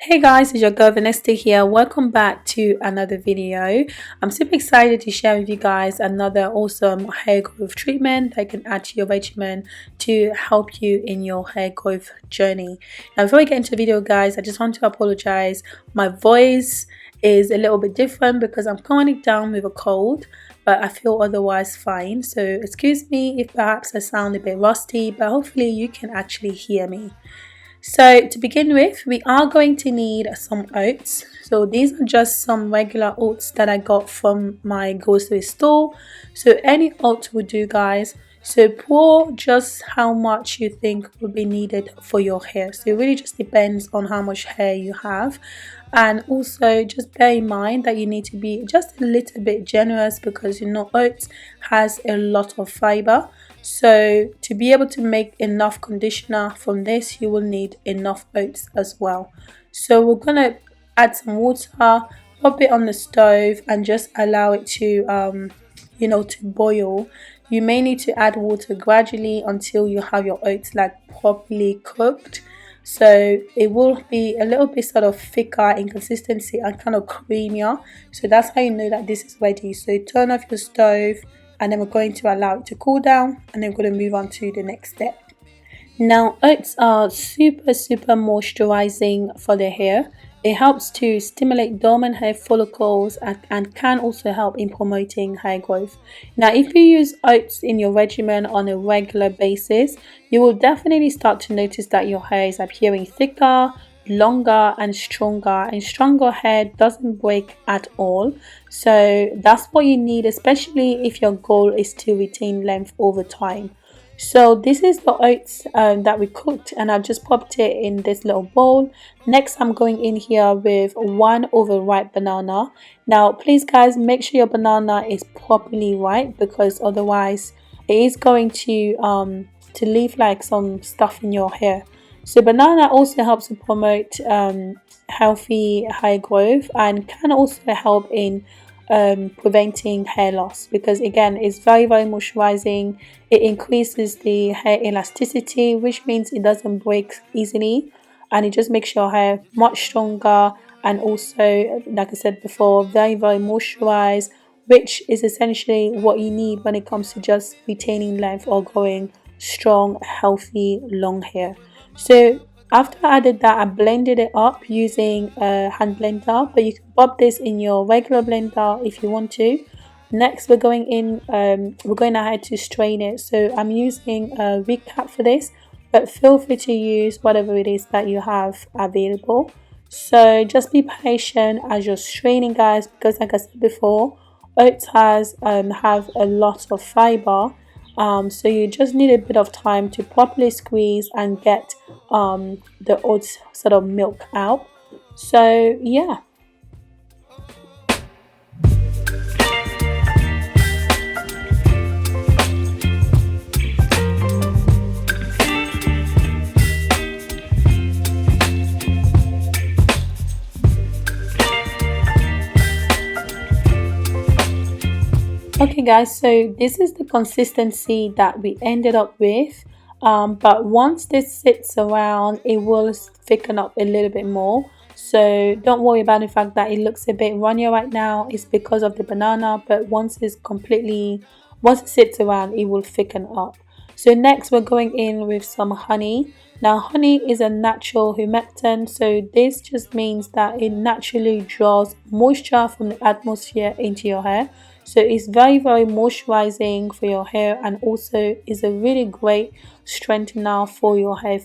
Hey guys, it's your girl Vanessa here. Welcome back to another video. I'm super excited to share with you guys another awesome hair growth treatment that can add to your regimen to help you in your hair growth journey. Now, before we get into the video, guys, I just want to apologize. My voice is a little bit different because I'm currently down with a cold, but I feel otherwise fine. So excuse me if perhaps I sound a bit rusty, but hopefully you can actually hear me. So to begin with, we are going to need some oats. So these are just some regular oats that I got from my grocery store. So any oats would do, guys. So pour just how much you think will be needed for your hair. So it really just depends on how much hair you have. And also just bear in mind that you need to be just a little bit generous because oats has a lot of fiber. So to be able to make enough conditioner from this, you will need enough oats as well. So we're gonna add some water, pop it on the stove and just allow it to to boil. You may need to add water gradually until you have your oats like properly cooked. So it will be a little bit sort of thicker in consistency and kind of creamier. So that's how you know that this is ready. So turn off your stove and then we're going to allow it to cool down and then we're going to move on to the next step. Now, oats are super moisturizing for the hair. It helps to stimulate dormant hair follicles and can also help in promoting hair growth. Now, if you use oats in your regimen on a regular basis, you will definitely start to notice that your hair is appearing thicker, longer and stronger hair doesn't break at all. So that's what you need, especially if your goal is to retain length over time. So this is the oats that we cooked and I've just popped it in this little bowl. Next, I'm going in here with one overripe banana. Now, please guys, make sure your banana is properly ripe because otherwise it is going to leave like some stuff in your hair. So banana also helps to promote healthy hair growth and can also help in preventing hair loss because again it's very moisturizing. It increases the hair elasticity, which means it doesn't break easily, and it just makes your hair much stronger and also, like I said before, very moisturized, which is essentially what you need when it comes to just retaining length or growing strong, healthy, long hair. So after I added that, I blended it up using a hand blender, but you can pop this in your regular blender if you want to. Next, we're going ahead to strain it. So I'm using a wig cap for this, but feel free to use whatever it is that you have available. So just be patient as you're straining, guys, because like I said before, oats have a lot of fiber. So you just need a bit of time to properly squeeze and get the oats sort of milk out. So yeah. Okay guys, so this is the consistency that we ended up with, but once this sits around it will thicken up a little bit more. So don't worry about the fact that it looks a bit runnier right now. It's because of the banana, but once it sits around it will thicken up. So next we're going in with some honey. Now honey is a natural humectant, so this just means that it naturally draws moisture from the atmosphere into your hair. So it's very moisturizing for your hair and also is a really great strengthener for your hair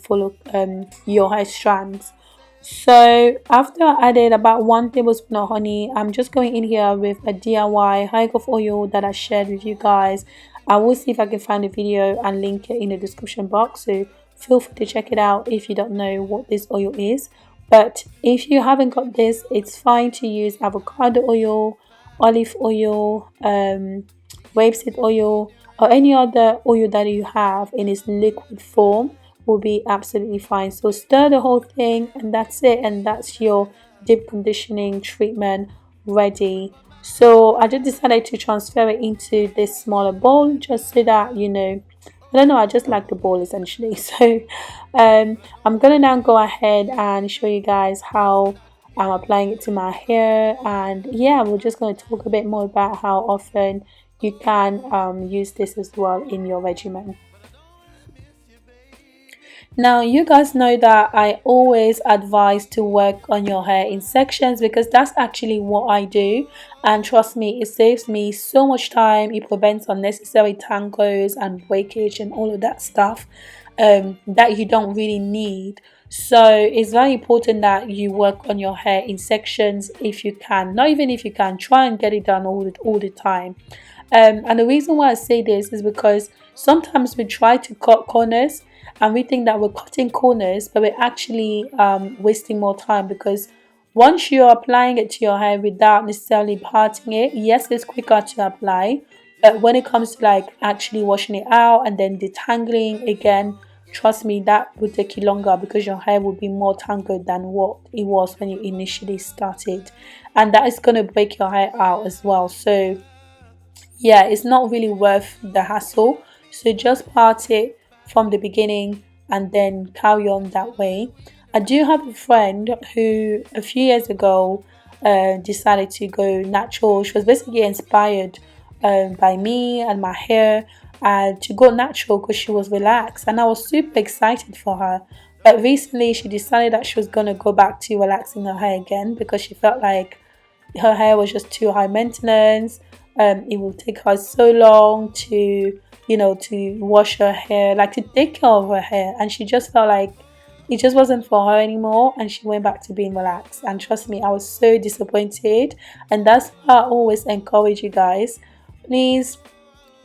your hair strands. So after I added about 1 tablespoon of honey, I'm just going in here with a DIY hair growth oil that I shared with you guys. I will see if I can find a video and link it in the description box, so feel free to check it out if you don't know what this oil is. But if you haven't got this, it's fine to use avocado oil, olive oil, rapeseed oil, or any other oil that you have in its liquid form will be absolutely fine. So stir the whole thing and that's it, and that's your deep conditioning treatment ready. So I just decided to transfer it into this smaller bowl just so that I don't know, I just like the ball essentially. So I'm gonna now go ahead and show you guys how I'm applying it to my hair. And yeah, we're just going to talk a bit more about how often you can use this as well in your regimen. Now, you guys know that I always advise to work on your hair in sections because that's actually what I do. And trust me, it saves me so much time. It prevents unnecessary tangles and breakage and all of that stuff that you don't really need. So it's very important that you work on your hair in sections if you can. Not even if you can, try and get it done all the time. And the reason why I say this is because sometimes we try to cut corners and we think that we're cutting corners, but we're actually wasting more time, because once you're applying it to your hair without necessarily parting it, yes, it's quicker to apply, but when it comes to like actually washing it out and then detangling again, trust me, that will take you longer because your hair will be more tangled than what it was when you initially started, and that is going to break your hair out as well. So yeah, it's not really worth the hassle. So just part it from the beginning and then carry on that way. I do have a friend who a few years ago decided to go natural. She was basically inspired by me and my hair to go natural because she was relaxed, and I was super excited for her. But recently she decided that she was going to go back to relaxing her hair again because she felt like her hair was just too high maintenance. It will take her so long to, to wash her hair, like to take care of her hair, and she just felt like it just wasn't for her anymore, and she went back to being relaxed. And trust me, I was so disappointed, and that's why I always encourage you guys, please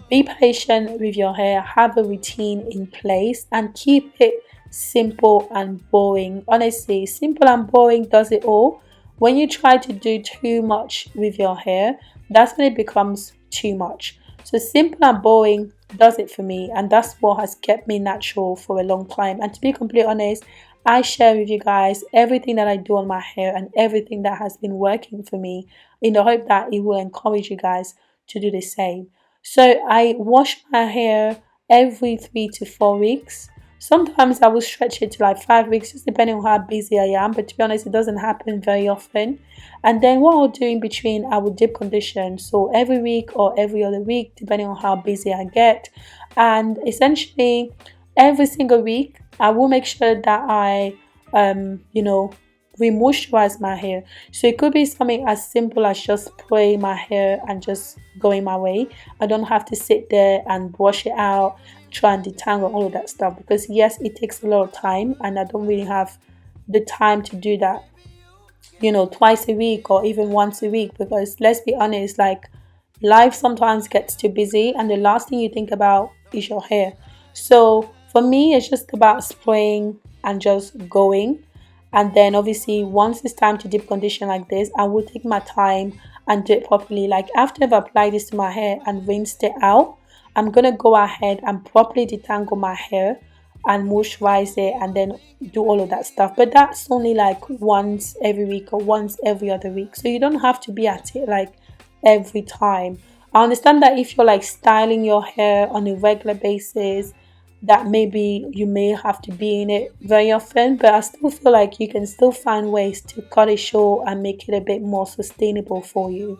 be patient with your hair, have a routine in place, and keep it simple and boring. Honestly, simple and boring does it all. When you try to do too much with your hair, that's when it becomes too much. So simple and boring does it for me, and that's what has kept me natural for a long time. And to be completely honest, I share with you guys everything that I do on my hair and everything that has been working for me in the hope that it will encourage you guys to do the same. So I wash my hair every 3 to 4 weeks. Sometimes I will stretch it to like 5 weeks, just depending on how busy I am. But to be honest, it doesn't happen very often. And then what I'll do in between, I will deep condition. So every week or every other week, depending on how busy I get. And essentially, every single week, I will make sure that I, re-moisturize my hair. So it could be something as simple as just spraying my hair and just going my way. I don't have to sit there and wash it out, try and detangle all of that stuff, because yes, it takes a lot of time and I don't really have the time to do that, twice a week or even once a week, because let's be honest, like life sometimes gets too busy and the last thing you think about is your hair. So for me, it's just about spraying and just going. And then obviously once it's time to deep condition like this, I will take my time and do it properly. Like after I've applied this to my hair and rinsed it out, I'm gonna go ahead and properly detangle my hair and moisturize it and then do all of that stuff. But that's only like once every week or once every other week, so you don't have to be at it like every time. I understand that if you're like styling your hair on a regular basis, that maybe you may have to be in it very often, but I still feel like you can still find ways to cut it short and make it a bit more sustainable for you.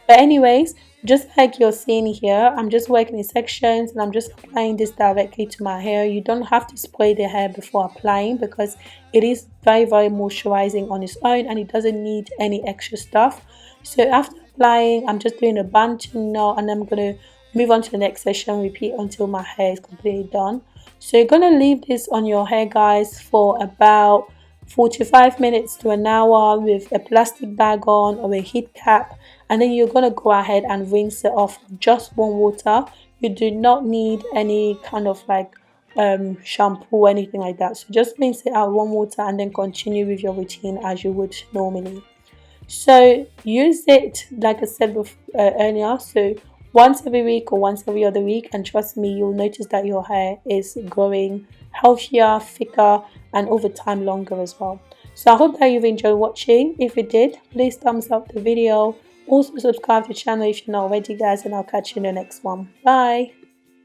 But anyways, just like you're seeing here, I'm just working in sections and I'm just applying this directly to my hair. You don't have to spray the hair before applying because it is very, very moisturizing on its own and it doesn't need any extra stuff. So after applying, I'm just doing a band-tune now, and I'm going to move on to the next session, repeat until my hair is completely done. So you're going to leave this on your hair, guys, for about 45 minutes to an hour with a plastic bag on or a heat cap, and then you're going to go ahead and rinse it off with just warm water. You do not need any kind of like shampoo or anything like that. So just rinse it out with warm water and then continue with your routine as you would normally. So use it like I said earlier, so once every week or once every other week, and trust me, you'll notice that your hair is growing healthier, thicker, and over time longer as well. So I hope that you've enjoyed watching. If you did, please thumbs up the video. Also subscribe to the channel if you're not already, guys, and I'll catch you in the next one. Bye.